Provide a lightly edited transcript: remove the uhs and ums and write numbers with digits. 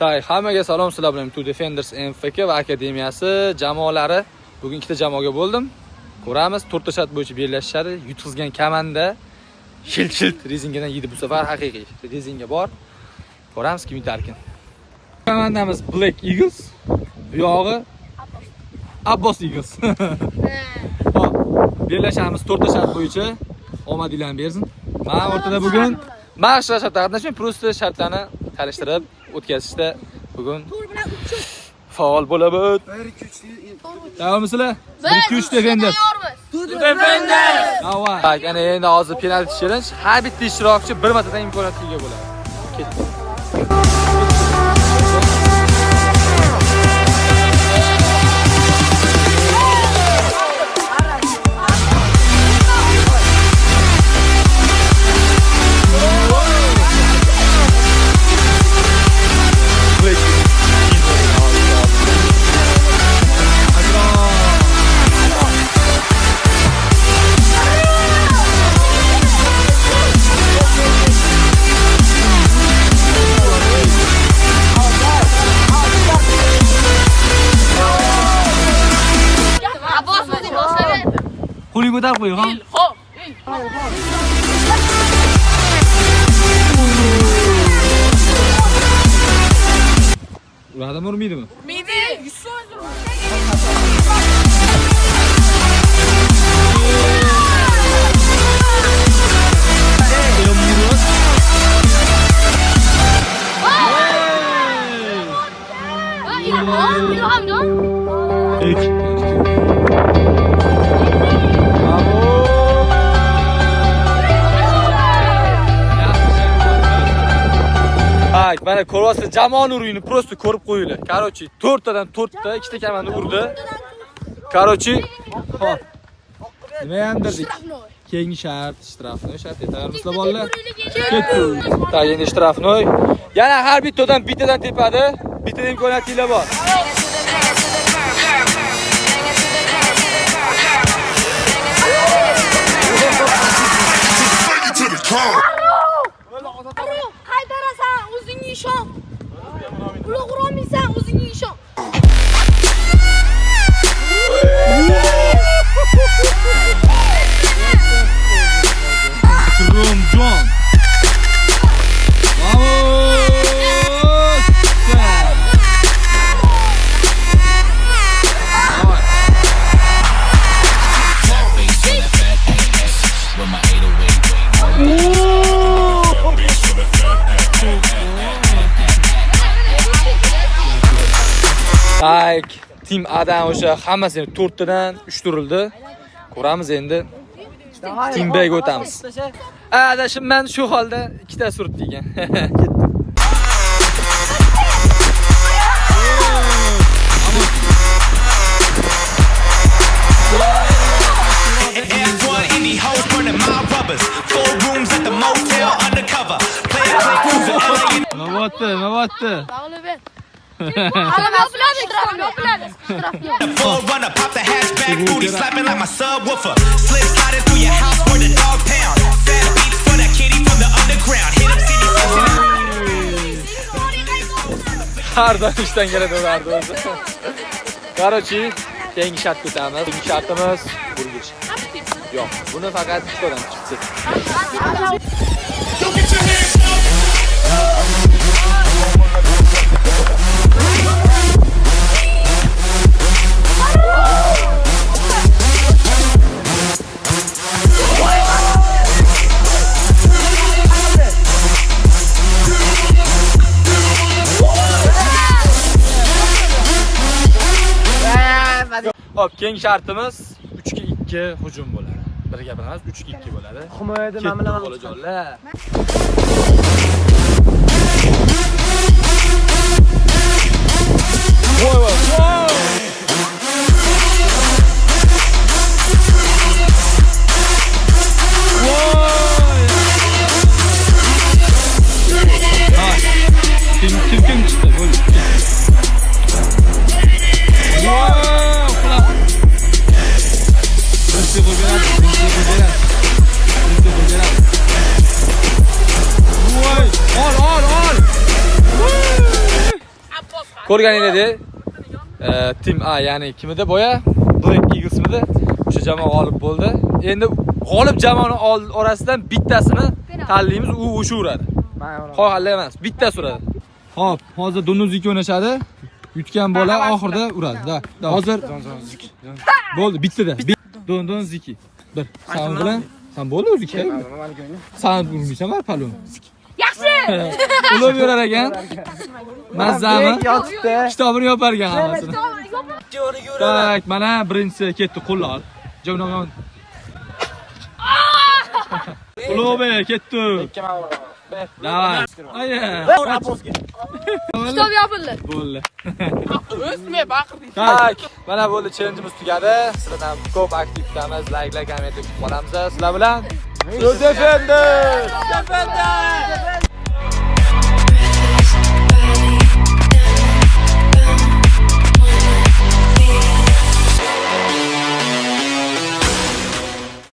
Hammaga salom, sizlar bilan Two Defenders MFK va akademiyasi jamoalari. Bugun ikkita jamoaga bo'ldim. Ko'ramiz, 4 ta shart bo'yicha bellashishadi. Yutqizgan komanda shilt rezingadan yedi bu safar haqiqiy. Rezinga bor. Ko'ramiz kim yutarkin. Komandamiz Black Eagles, bu yog'i Abbos Eagles. Hop, bellashamiz 4 ta shart bo'yicha. Omadinglarni bersin. Men o'rtada bugun mashq shartda qatnashmay, prosta shartlarni talashtirib o'tkazishda bugun faol bo'lamiz. 1-2-3. Davomsizlar? 1-2-3 Defenders. Defenders. Avval. Ana endi hozir penalti challenge. Har bitta ishtirokchi bir martadan imkoniyatga ega bo'ladi. Ketdi. Qo'ling ko'tarib qo'ying, ha? Xo'p. Ulardan urmaydimi? Urmaydi. 100 Mana ko'ryapsiz, jamoani uruyni prosta ko'rib qo'yinglar. Qarochi 4 tadan 4 ta, ikkita komanda urdi. Qarochi, hop. Nima yandirdik? Keyingi shart, shtrafnoy shart yetarmisizlar bolalar? Ketdi. Ta endi shtrafnoy. Yana har bittadan bittadan tepadi. Bitta imkoniyatinglar bor. Qaydarasan, o'zingga ishon. Uloq urolmaysan, o'zingga ishon. Rumjon. Tim Adam o'sha hammasi 4 tadan 3 turildi. Ko'ramiz endi. Tim B'ga o'tamiz. Adashim men shu holda 2 ta surib degan. Ketdi. Nima bo'pti? Har doim ishdan keladi ularni o'zi. Qarochi, keyingi shart o'tamiz. Keyingi shartimiz burgich. Yo'q, buni faqat ikkitadan chiqdi. Hop, keyingi shartimiz 3-2 hujum bo'ladi. Bir gap emas, 3-2 bo'ladi. Himoyada men bilan bolajonlar. Voy. Kim çıktı? ko'rganinglardek Team A, ya'ni kimida boya Black Eaglesmidi? O'sha jamoa g'olib bo'ldi. Endi g'olib jamoaning orasidan bittasini tanlaymiz, u o'sha uradi. Xo'jalar emas, bittasi uradi. Xo'p, hozir Donuziki o'ynashadi. Yutgan bola oxirida uradi. Hozir bo'ldi, bittada. Donuziki. Bir. Sen bilan sen bo'ldi o'ziki. Sen urmaysan var palon. Yaxshi. Ulab yurar ekan. Mazzami kitobini yopar ekan hammasini. Tak, mana birinchisi ketdi qo'llar. Jo'nagon. Ulove ketdi. Davay. Aya. Kitob yopildi. Bo'ldi. O'zime baqirdik. Tak, mana bo'ldi, challenge'imiz tugadi. Sizlardan ko'p aktiv kutamiz, like, komment kutib qolamiz. Sizlar bilan Defender!